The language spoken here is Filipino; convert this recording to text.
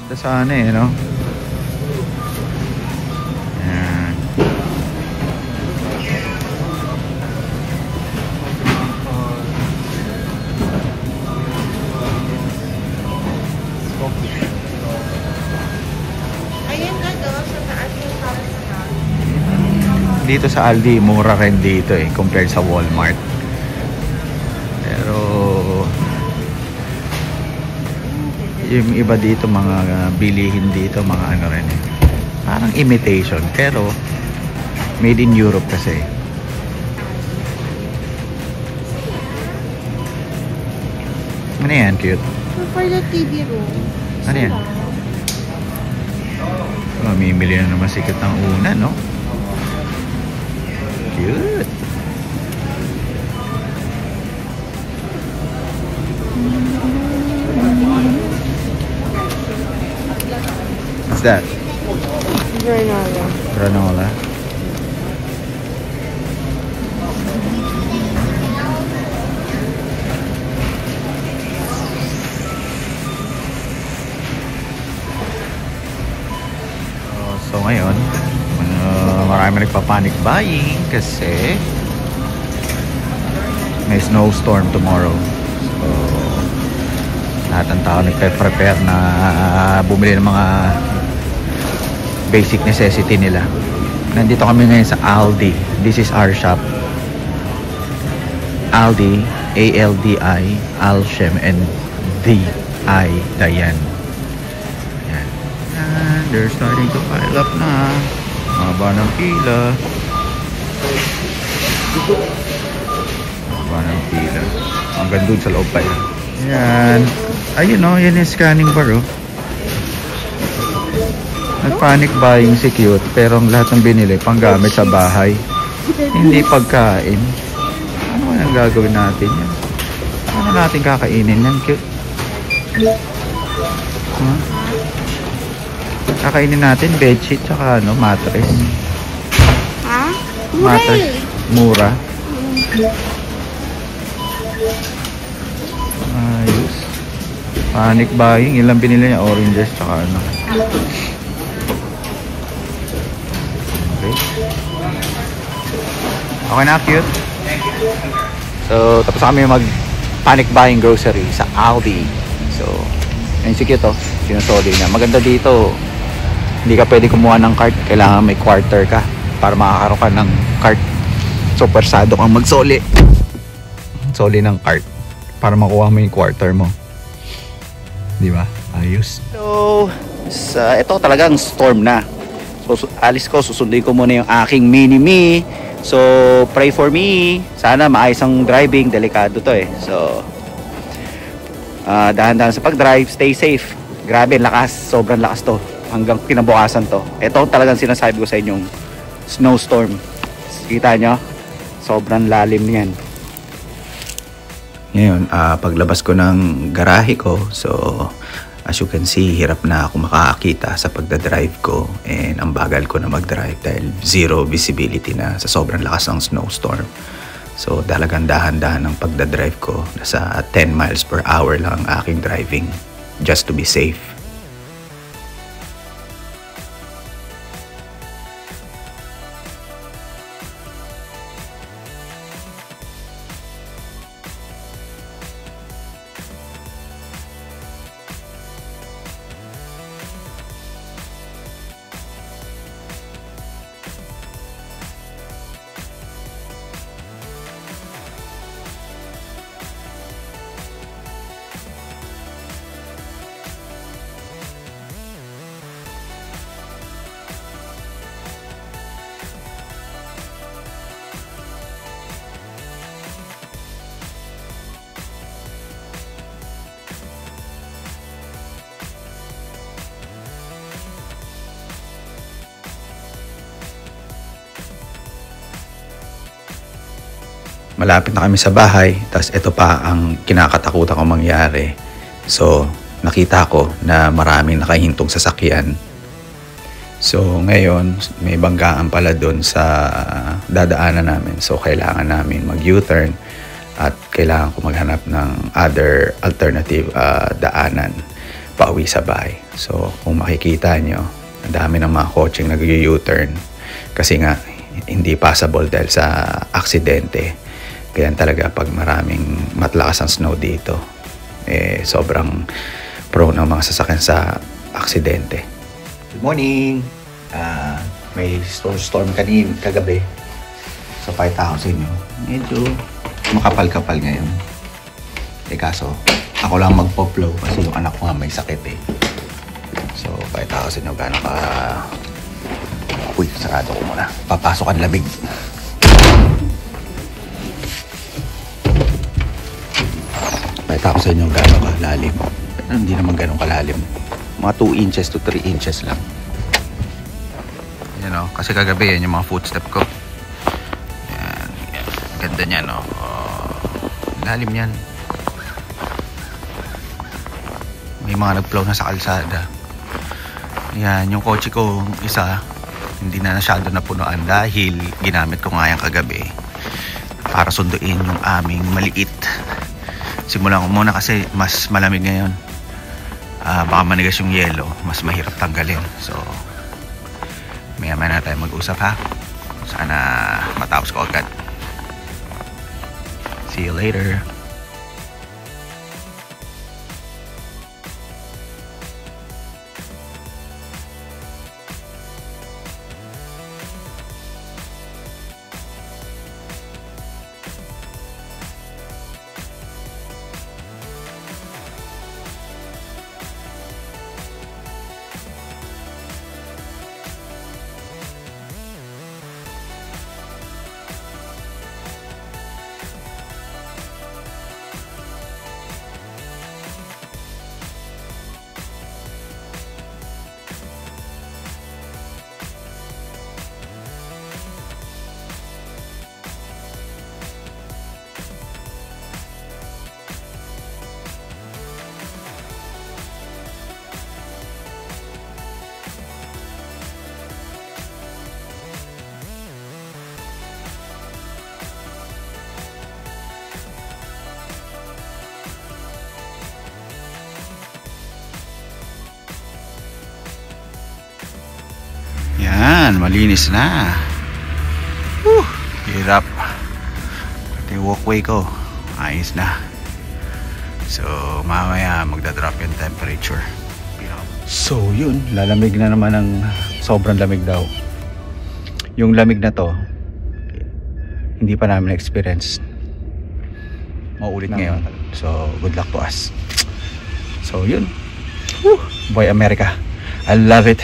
Ganda sana eh, no? Yan. Ayan na do, sa taas yung para sa taas. Dito sa Aldi, mura rin dito eh, compared sa Walmart. Pero yung iba dito, mga bilihin dito, mga ano rin eh. Parang imitation, pero made in Europe kasi. Ano yan, cute? For the TV room. Ano yan? Mamimili na naman sikat ng una, no? Cute. What's that? Granola. Granola. So ngayon, marami nagpa-panic buying kasi may snowstorm tomorrow. So lahat ng tao nagpe-prepare na bumili ng mga basic necessity nila. Nandito kami ngayon sa Aldi. This is our shop. Aldi, A-L-D-I, Alshem, and D-I, Dayan. Yan. And they're starting to pile up na. Haba ng pila. Haba ng pila. Hanggang dun sa loob pa yan. Yan. Ayun o, yan yung scanning bar o. Nag-panic buying si Cute, pero ang lahat ng binili panggamit sa bahay, hindi pagkain. Ano ang gagawin natin yan? Ano natin kakainin yan, Cute? Huh? Kakainin natin bedsheet tsaka ano, mattress. Ha? Mura Mattress. eh. Mura. Ayos. Panic buying, ilang binili niya? Oranges tsaka ano. Okay na, Cute? So, tapos kami mag panic buying grocery sa Aldi. So, ayun si Cute, oh. Sinusoli na. Maganda dito. Hindi ka pwede kumuha ng cart. Kailangan may quarter ka para makakaroon ka ng cart. So, persado kang magsoli. Soli ng cart para makuha mo yung quarter mo. Di ba? Ayos. So, ito talagang storm na. So, alis ko, susunduin ko muna yung aking mini-me. So, pray for me. Sana maayos ang driving. Delikado to eh. So, dahan-dahan sa pag-drive. Stay safe. Grabe, lakas. Sobrang lakas to. Hanggang kinabukasan to. Ito talagang sinasabi ko sa inyong snowstorm. Kita nyo? Sobrang lalim yan. Ngayon, paglabas ko ng garahe ko, so as you can see, hirap na ako makakakita sa pagdadrive ko, and ang bagal ko na mag-drive dahil zero visibility na sa sobrang lakas ng snowstorm. So talagang dahan-dahan ng pagdadrive ko. Nasa 10 miles per hour lang ang aking driving just to be safe. Malapit na kami sa bahay, tas ito pa ang kinakatakutan ko mangyari. So, nakita ko na maraming nakahintong sasakyan. So, ngayon, may banggaan pala doon sa dadaanan namin. So, kailangan namin mag-U-turn at kailangan ko maghanap ng other alternative daanan pauwi sa bahay. So kung makikita nyo, ang dami ng mga kotseng nag-U-turn kasi nga hindi passable dahil sa aksidente. Kaya talaga pag maraming matlakas ang snow dito, sobrang prone ang mga sasakyan sa aksidente. Good morning! May storm kagabi. So pakita ko sa inyo, medyo makapal-kapal ngayon. Kaso ako lang magpo-flow kasi yung anak ko nga may sakit So pakita ko sa inyo gano'n ka. Uy, sarado ko muna. Papasok ang lamig. Pakita ko sa inyo gano'n kalalim. Hindi naman gano'n kalalim. Mga 2 inches to 3 inches lang. Yan kasi kagabi yan yung mga footstep ko. Yan. Ganda niya lalim yan. May mga nag-plow na sa kalsada. Yan, yung kotse ko isa hindi na masyado napunuan dahil ginamit ko nga yung kagabi para sunduin yung aming maliit. Simulan ko muna kasi mas malamig ngayon. Baka manigas yung yelo, mas mahirap tanggalin. So maya-maya na tayo mag-usap ha. Sana matapos ko agad. See you later. Yan, malinis na. Hirap. Pati walkway ko ayos na. So mamaya magdadrop yung temperature. So yun, lalamig na naman ng sobrang lamig daw. Yung lamig na to hindi pa namin experience. Mauulit ngayon. So good luck to us. So yun. Boy America, I love it.